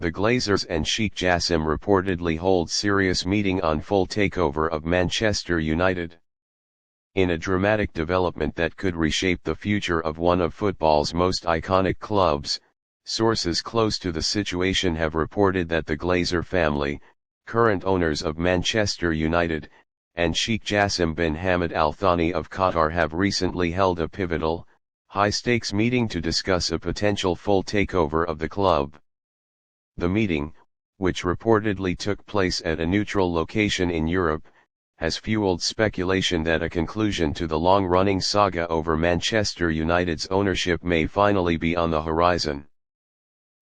The Glazers and Sheikh Jassim reportedly hold serious meeting on full takeover of Manchester United. In a dramatic development that could reshape the future of one of football's most iconic clubs, sources close to the situation have reported that the Glazer family, current owners of Manchester United, and Sheikh Jassim bin Hamad Al Thani of Qatar have recently held a pivotal, high-stakes meeting to discuss a potential full takeover of the club. The meeting, which reportedly took place at a neutral location in Europe, has fueled speculation that a conclusion to the long-running saga over Manchester United's ownership may finally be on the horizon.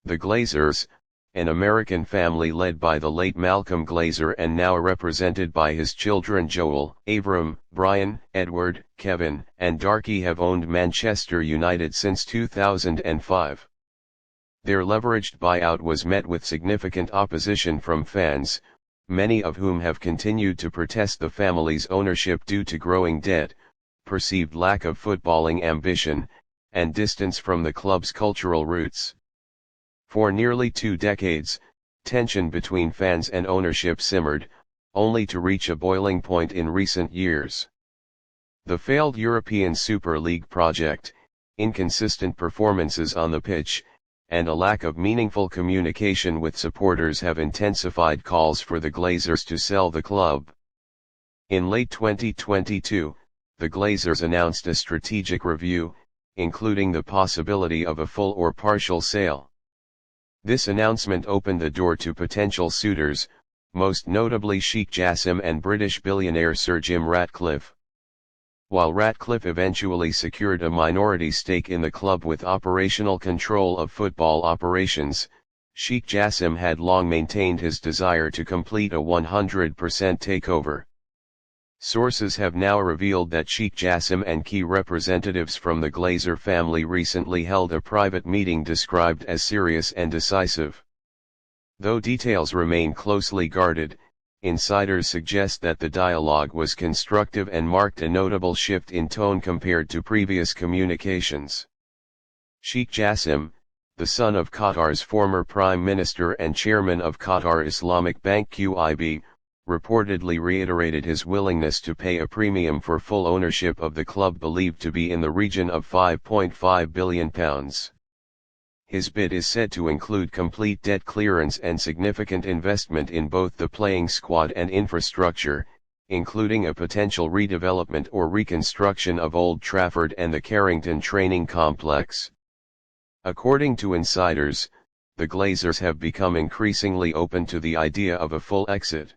The Glazers, an American family led by the late Malcolm Glazer and now represented by his children Joel, Avram, Brian, Edward, Kevin, and Darky, have owned Manchester United since 2005. Their leveraged buyout was met with significant opposition from fans, many of whom have continued to protest the family's ownership due to growing debt, perceived lack of footballing ambition, and distance from the club's cultural roots. For nearly 2 decades, tension between fans and ownership simmered, only to reach a boiling point in recent years. The failed European Super League project, inconsistent performances on the pitch, and a lack of meaningful communication with supporters have intensified calls for the Glazers to sell the club. In late 2022, the Glazers announced a strategic review, including the possibility of a full or partial sale. This announcement opened the door to potential suitors, most notably Sheikh Jassim and British billionaire Sir Jim Ratcliffe. While Ratcliffe eventually secured a minority stake in the club with operational control of football operations, Sheikh Jassim had long maintained his desire to complete a 100% takeover. Sources have now revealed that Sheikh Jassim and key representatives from the Glazer family recently held a private meeting described as serious and decisive. Though details remain closely guarded, insiders suggest that the dialogue was constructive and marked a notable shift in tone compared to previous communications. Sheikh Jassim, the son of Qatar's former Prime Minister and chairman of Qatar Islamic Bank (QIB), reportedly reiterated his willingness to pay a premium for full ownership of the club believed to be in the region of £5.5 billion. His bid is said to include complete debt clearance and significant investment in both the playing squad and infrastructure, including a potential redevelopment or reconstruction of Old Trafford and the Carrington training complex. According to insiders, the Glazers have become increasingly open to the idea of a full exit.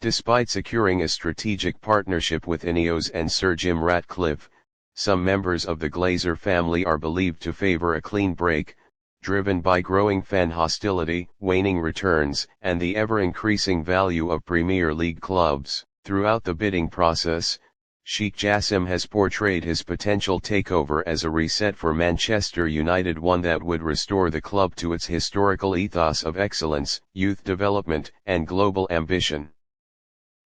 Despite securing a strategic partnership with Ineos and Sir Jim Ratcliffe, some members of the Glazer family are believed to favor a clean break, driven by growing fan hostility, waning returns, and the ever-increasing value of Premier League clubs. Throughout the bidding process, Sheikh Jassim has portrayed his potential takeover as a reset for Manchester United, one that would restore the club to its historical ethos of excellence, youth development, and global ambition.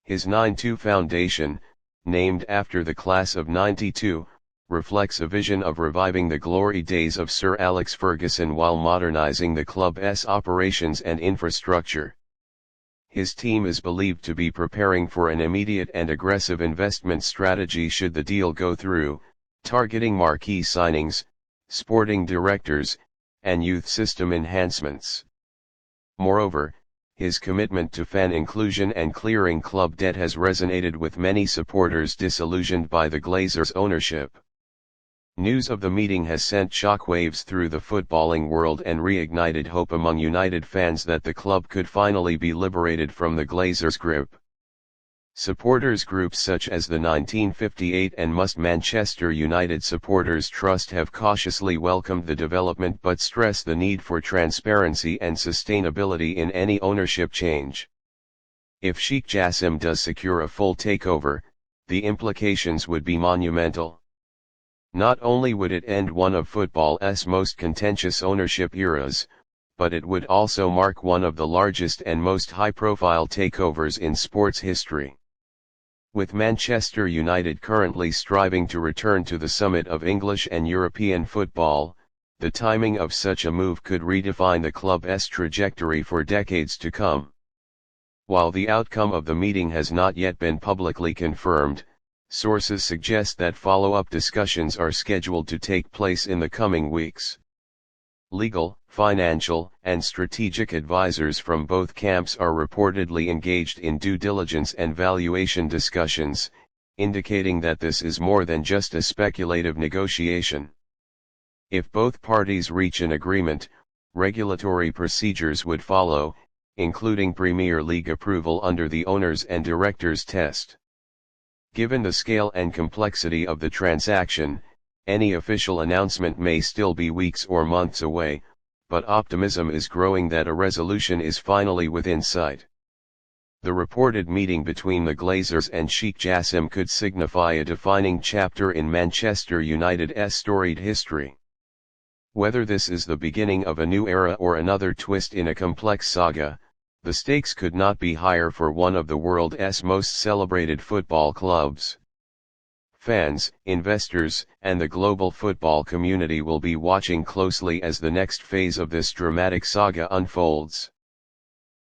His 9-2 Foundation, named after the class of '92, reflects a vision of reviving the glory days of Sir Alex Ferguson while modernizing the club's operations and infrastructure. His team is believed to be preparing for an immediate and aggressive investment strategy should the deal go through, targeting marquee signings, sporting directors, and youth system enhancements. Moreover, his commitment to fan inclusion and clearing club debt has resonated with many supporters disillusioned by the Glazers' ownership. News of the meeting has sent shockwaves through the footballing world and reignited hope among United fans that the club could finally be liberated from the Glazers' grip. Supporters groups such as the 1958 and Must Manchester United Supporters Trust have cautiously welcomed the development but stress the need for transparency and sustainability in any ownership change. If Sheikh Jassim does secure a full takeover, the implications would be monumental. Not only would it end one of football's most contentious ownership eras, but it would also mark one of the largest and most high-profile takeovers in sports history. With Manchester United currently striving to return to the summit of English and European football, the timing of such a move could redefine the club's trajectory for decades to come. While the outcome of the meeting has not yet been publicly confirmed, sources suggest that follow-up discussions are scheduled to take place in the coming weeks. Legal, financial, and strategic advisors from both camps are reportedly engaged in due diligence and valuation discussions, indicating that this is more than just a speculative negotiation. If both parties reach an agreement, regulatory procedures would follow, including Premier League approval under the owners and directors test. Given the scale and complexity of the transaction, any official announcement may still be weeks or months away, but optimism is growing that a resolution is finally within sight. The reported meeting between the Glazers and Sheikh Jassim could signify a defining chapter in Manchester United's storied history. Whether this is the beginning of a new era or another twist in a complex saga, the stakes could not be higher for one of the world's most celebrated football clubs. Fans, investors, and the global football community will be watching closely as the next phase of this dramatic saga unfolds.